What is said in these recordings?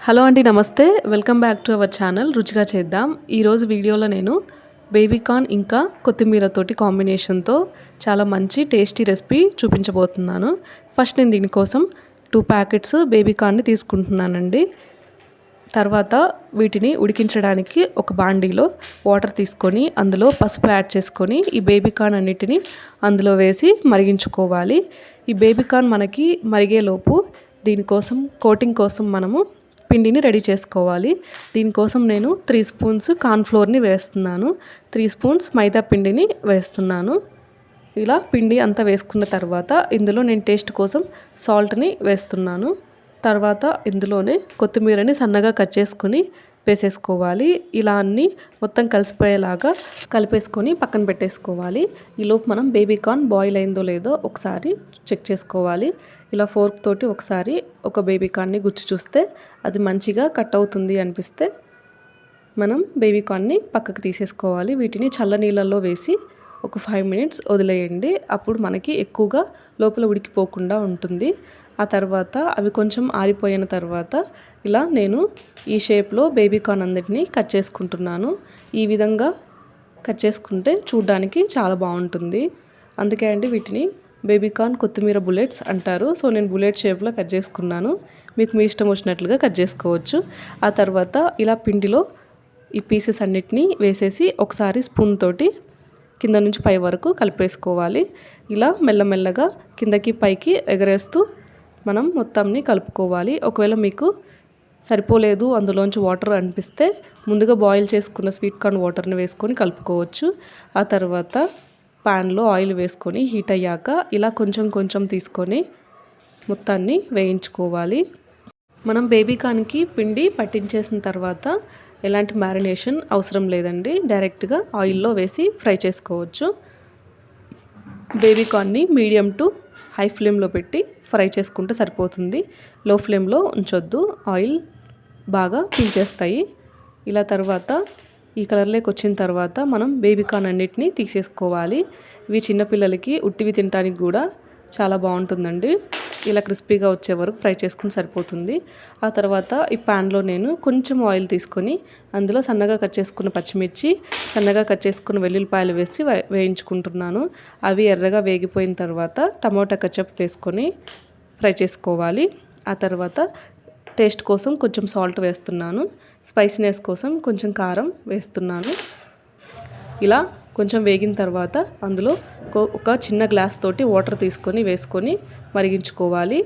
Hello అండి, నమస్తే. Welcome back to our channel రుచిగా చేద్దాం. ఈరోజు వీడియోలో నేను బేబీకార్న్ ఇంకా కొత్తిమీరతోటి కాంబినేషన్తో చాలా మంచి టేస్టీ రెసిపీ చూపించబోతున్నాను. ఫస్ట్ నేను దీనికోసం 2 ప్యాకెట్స్ బేబీకార్న్ని తీసుకుంటున్నానండి. తర్వాత వీటిని ఉడికించడానికి ఒక బాండీలో వాటర్ తీసుకొని అందులో పసుపు యాడ్ చేసుకొని ఈ బేబీకార్న్ అన్నిటిని అందులో వేసి మరిగించుకోవాలి. ఈ బేబీకార్న్ మనకి మరిగేలోపు దీనికోసం కోటింగ్ కోసం మనము పిండిని రెడీ చేసుకోవాలి. దీనికోసం నేను 3 స్పూన్స్ కార్న్ఫ్లోర్ని వేస్తున్నాను. 3 స్పూన్స్ మైదా పిండిని వేస్తున్నాను. ఇలా పిండి అంతా వేసుకున్న తర్వాత ఇందులో నేను టేస్ట్ కోసం సాల్ట్ని వేస్తున్నాను. తర్వాత ఇందులోనే కొత్తిమీరని సన్నగా కట్ చేసుకొని వేసేసుకోవాలి. ఇలా అన్నీ మొత్తం కలిసిపోయేలాగా కలిపేసుకొని పక్కన పెట్టేసుకోవాలి. ఈలోపు మనం బేబీకార్న్ బాయిల్ అయిందో లేదో ఒకసారి చెక్ చేసుకోవాలి. ఇలా ఫోర్క్ తోటి ఒకసారి ఒక బేబీకార్న్ని గుచ్చి చూస్తే అది మంచిగా కట్ అవుతుంది అనిపిస్తే మనం బేబీకార్న్ని పక్కకు తీసేసుకోవాలి. వీటిని చల్ల నీళ్ళల్లో వేసి ఒక 5 మినిట్స్ వదిలేయండి. అప్పుడు మనకి ఎక్కువగా లోపల ఉడికిపోకుండా ఉంటుంది. ఆ తర్వాత అవి కొంచెం ఆరిపోయిన తర్వాత ఇలా నేను ఈ షేప్లో బేబీకార్న్ అన్నిటిని కట్ చేసుకుంటున్నాను. ఈ విధంగా కట్ చేసుకుంటే చూడడానికి చాలా బాగుంటుంది. అందుకే అండి వీటిని బేబీకార్న్ కొత్తిమీర బుల్లెట్స్ అంటారు. సో నేను బుల్లెట్ షేప్లో కట్ చేసుకున్నాను. మీకు మీ ఇష్టం వచ్చినట్లుగా కట్ చేసుకోవచ్చు. ఆ తర్వాత ఇలా పిండిలో ఈ పీసెస్ అన్నిటినీ వేసేసి ఒకసారి స్పూన్ తోటి కింద నుంచి పై వరకు కలిపేసుకోవాలి. ఇలా మెల్లమెల్లగా కిందకి పైకి ఎగరేస్తూ మనం మొత్తాన్ని కలుపుకోవాలి. ఒకవేళ మీకు సరిపోలేదు అందులోంచి వాటర్ అనిపిస్తే ముందుగా బాయిల్ చేసుకున్న స్వీట్ కార్న్ వాటర్ని వేసుకొని కలుపుకోవచ్చు. ఆ తర్వాత ప్యాన్లో ఆయిల్ వేసుకొని హీట్ అయ్యాక ఇలా కొంచెం కొంచెం తీసుకొని మొత్తాన్ని వేయించుకోవాలి. మనం బేబీకార్న్కి పిండి పట్టించేసిన తర్వాత ఎలాంటి మ్యారినేషన్ అవసరం లేదండి. డైరెక్ట్గా ఆయిల్లో వేసి ఫ్రై చేసుకోవచ్చు. బేబీకార్న్ని మీడియం టు హై ఫ్లేమ్లో పెట్టి ఫ్రై చేసుకుంటే సరిపోతుంది. లో ఫ్లేమ్లో ఉంచొద్దు, ఆయిల్ బాగా పీల్చేస్తాయి. ఇలా తర్వాత ఈ కలర్లోకి వచ్చిన తర్వాత మనం బేబీకార్న్ అన్నిటిని తీసేసుకోవాలి. ఇవి చిన్నపిల్లలకి ఉట్టివి తినడానికి కూడా చాలా బాగుంటుందండి. ఇలా క్రిస్పీగా వచ్చే వరకు ఫ్రై చేసుకుని సరిపోతుంది. ఆ తర్వాత ఈ ప్యాన్లో నేను కొంచెం ఆయిల్ తీసుకొని అందులో సన్నగా కట్ చేసుకున్న పచ్చిమిర్చి, సన్నగా కట్ చేసుకున్న వెల్లుల్లిపాయలు వేసి వేయించుకుంటున్నాను. అవి ఎర్రగా వేగిపోయిన తర్వాత టమోటా కచప్ వేసుకొని ఫ్రై చేసుకోవాలి. ఆ తర్వాత టేస్ట్ కోసం కొంచెం సాల్ట్ వేస్తున్నాను. స్పైసీనెస్ కోసం కొంచెం కారం వేస్తున్నాను. ఇలా కొంచెం వేగిన తర్వాత అందులో ఒక చిన్న గ్లాస్ తోటి వాటర్ తీసుకొని వేసుకొని మరిగించుకోవాలి.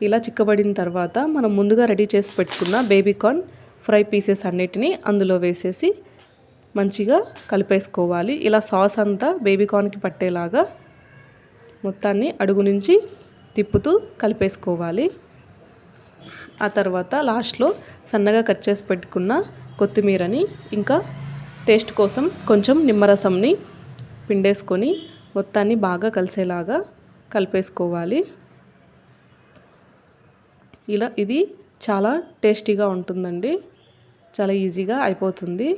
ఇలా చిక్కబడిన తర్వాత మనం ముందుగా రెడీ చేసి పెట్టుకున్న బేబీకార్న్ ఫ్రై పీసెస్ అన్నిటినీ అందులో వేసేసి మంచిగా కలిపేసుకోవాలి. ఇలా సాస్ అంతా బేబీకార్న్కి పట్టేలాగా మొత్తాన్ని అడుగు నుంచి తిప్పుతూ కలిపేసుకోవాలి. ఆ తర్వాత లాస్ట్లో సన్నగా కట్ చేసి పెట్టుకున్న కొత్తిమీరని ఇంకా టేస్ట్ కోసం కొంచెం నిమ్మరసంని పిండేసుకొని మొత్తాన్ని బాగా కలిసేలాగా కలిపేసుకోవాలి. ఇలా ఇది చాలా టేస్టీగా ఉంటుందండి. చాలా ఈజీగా అయిపోతుంది.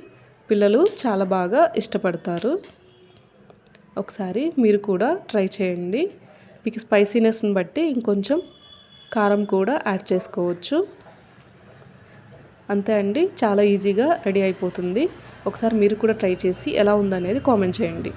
పిల్లలు చాలా బాగా ఇష్టపడతారు. ఒకసారి మీరు కూడా ట్రై చేయండి. మీకు స్పైసీనెస్ని బట్టి ఇంకొంచెం కారం కూడా యాడ్ చేసుకోవచ్చు. అంతే అండి, చాలా ఈజీగా రెడీ అయిపోతుంది. ఒకసారి మీరు కూడా ట్రై చేసి ఎలా ఉందనేది కామెంట్ చేయండి.